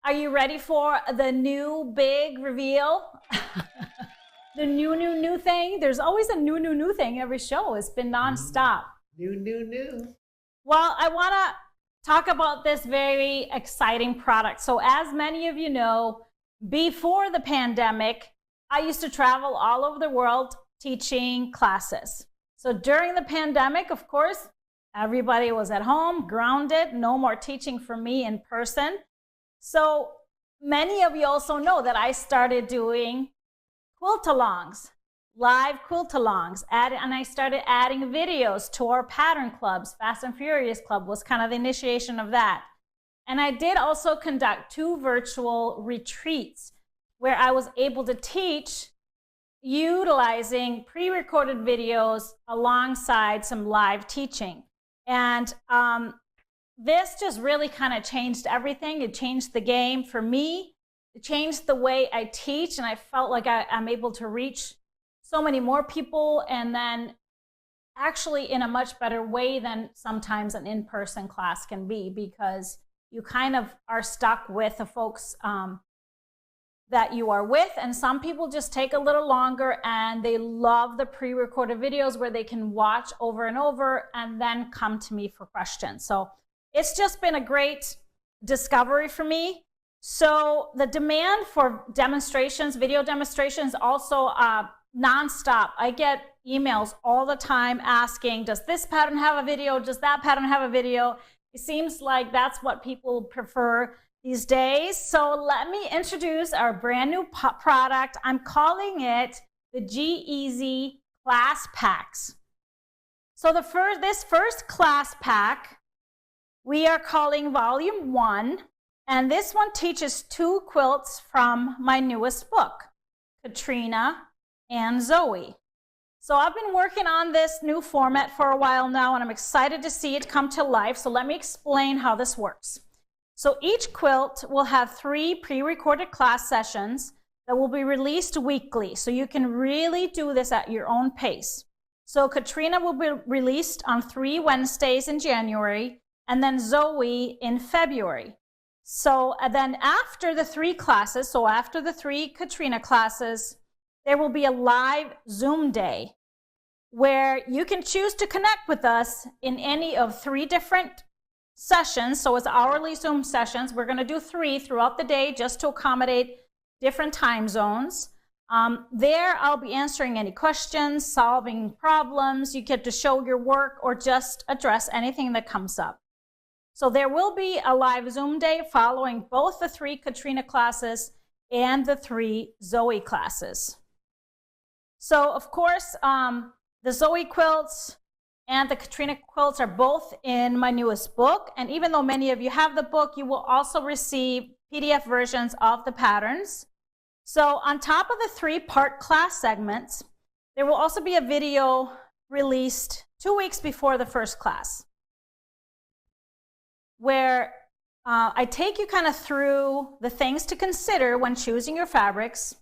Are you ready for the new big reveal? The new thing? There's always a new thing every show. It's been nonstop. New. Well, I want to talk about this very exciting product. So as many of you know, before the pandemic, I used to travel all over the world teaching classes. So during the pandemic, of course, everybody was at home, grounded, no more teaching for me in person. So many of you also know that I started doing quilt-alongs, live quilt-alongs, and I started adding videos to our pattern clubs. Fast and Furious Club was kind of the initiation of that. And I did also conduct 2 virtual retreats where I was able to teach utilizing pre-recorded videos alongside some live teaching. And this just really kind of changed everything. It changed the game for me. It changed the way I teach, and I felt like I'm able to reach so many more people, and then actually in a much better way than sometimes an in-person class can be, because you kind of are stuck with the folks that you are with, and some people just take a little longer and they love the pre-recorded videos where they can watch over and over and then come to me for questions. So it's just been a great discovery for me. So the demand for demonstrations, video demonstrations, also nonstop. I get emails all the time asking, does this pattern have a video? Does that pattern have a video? It seems like that's what people prefer these days. So let me introduce our brand new product. I'm calling it the GEasy Class Packs. So this first class pack, we are calling Volume 1, and this one teaches 2 quilts from my newest book, Katrina and Zoe. So I've been working on this new format for a while now, and I'm excited to see it come to life. So let me explain how this works. So each quilt will have 3 pre-recorded class sessions that will be released weekly, so you can really do this at your own pace. So Katrina will be released on 3 Wednesdays in January, and then Zoe in February. So then after the 3 classes, so after the 3 Katrina classes, there will be a live Zoom day where you can choose to connect with us in any of 3 different sessions. So it's hourly Zoom sessions. We're going to do 3 throughout the day just to accommodate different time zones. There I'll be answering any questions, solving problems. You get to show your work or just address anything that comes up. So there will be a live Zoom day following both the 3 Katrina classes and the 3 Zoe classes. So of course, the Zoe quilts and the Katrina quilts are both in my newest book. And even though many of you have the book, you will also receive PDF versions of the patterns. So on top of the 3-part class segments, there will also be a video released 2 weeks before the first class, where I take you kind of through the things to consider when choosing your fabrics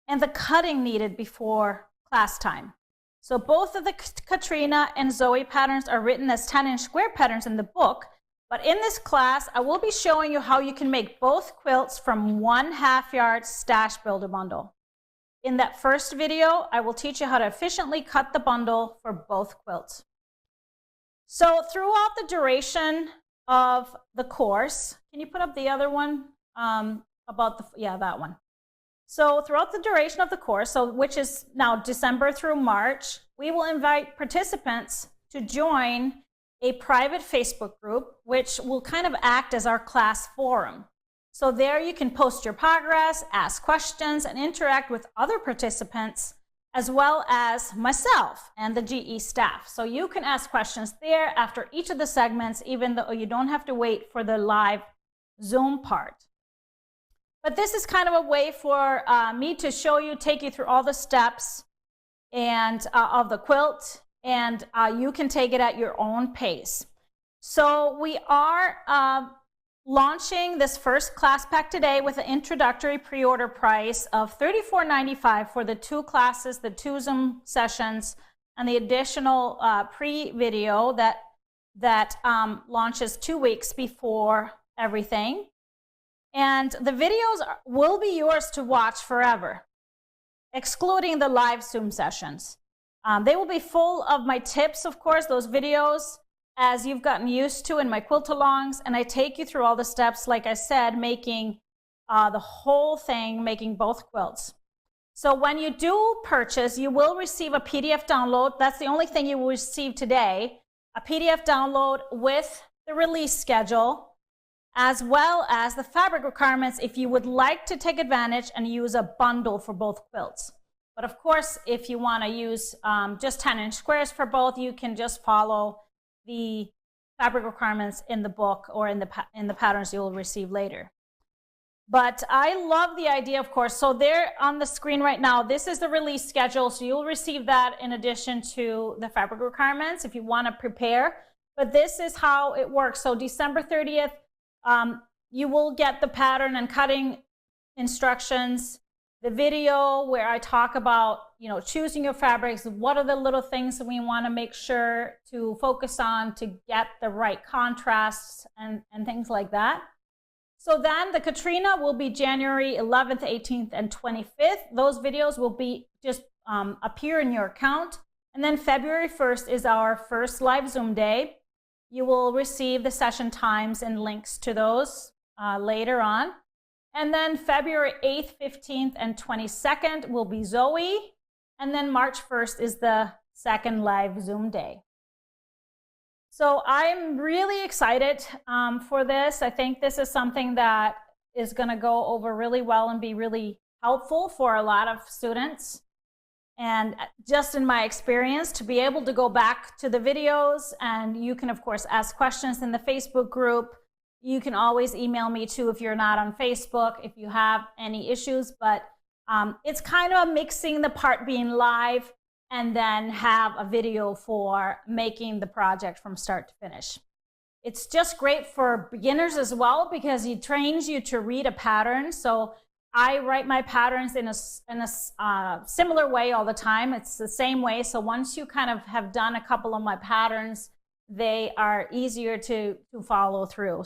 and the cutting needed before class time. So both of the Katrina and Zoe patterns are written as 10-inch square patterns in the book, but in this class, I will be showing you how you can make both quilts from 1/2 yard stash builder bundle. In that first video, I will teach you how to efficiently cut the bundle for both quilts. So throughout the duration of the course, can you put up the other one that one? So throughout the duration of the course, which is now December through March, we will invite participants to join a private Facebook group, which will kind of act as our class forum. So there you can post your progress, ask questions, and interact with other participants, as well as myself and the GE staff. So you can ask questions there after each of the segments, even though you don't have to wait for the live Zoom part. But this is kind of a way for me to show you, take you through all the steps and of the quilt, and you can take it at your own pace. So we are launching this first class pack today with an introductory pre-order price of $34.95 for the 2 classes, the 2 Zoom sessions, and the additional pre-video that launches 2 weeks before everything. And the videos will be yours to watch forever, excluding the live Zoom sessions. They will be full of my tips, of course, those videos, as you've gotten used to in my quilt-alongs, and I take you through all the steps, like I said, making the whole thing, making both quilts. So when you do purchase, you will receive a PDF download. That's the only thing you will receive today, a PDF download with the release schedule, as well as the fabric requirements if you would like to take advantage and use a bundle for both quilts. But of course, if you want to use just 10-inch squares for both, you can just follow the fabric requirements in the book or in the patterns you'll receive later. But I love the idea, of course. So there on the screen right now, this is the release schedule. So you'll receive that in addition to the fabric requirements if you want to prepare. But this is how it works. So December 30th, you will get the pattern and cutting instructions, the video where I talk about, choosing your fabrics, what are the little things that we want to make sure to focus on to get the right contrasts and things like that. So then the Katrina will be January 11th, 18th, and 25th. Those videos will be just appear in your account. And then February 1st is our first live Zoom day. You will receive the session times and links to those later on. And then February 8th, 15th, and 22nd will be Zoe. And then March 1st is the second live Zoom day. So I'm really excited for this. I think this is something that is going to go over really well and be really helpful for a lot of students. And just in my experience, to be able to go back to the videos, and you can, of course, ask questions in the Facebook group. You can always email me too if you're not on Facebook, if you have any issues. But it's kind of mixing the part being live and then have a video for making the project from start to finish. It's just great for beginners as well because it trains you to read a pattern. So I write my patterns in a similar way all the time. It's the same way. So once you kind of have done a couple of my patterns, they are easier to follow through.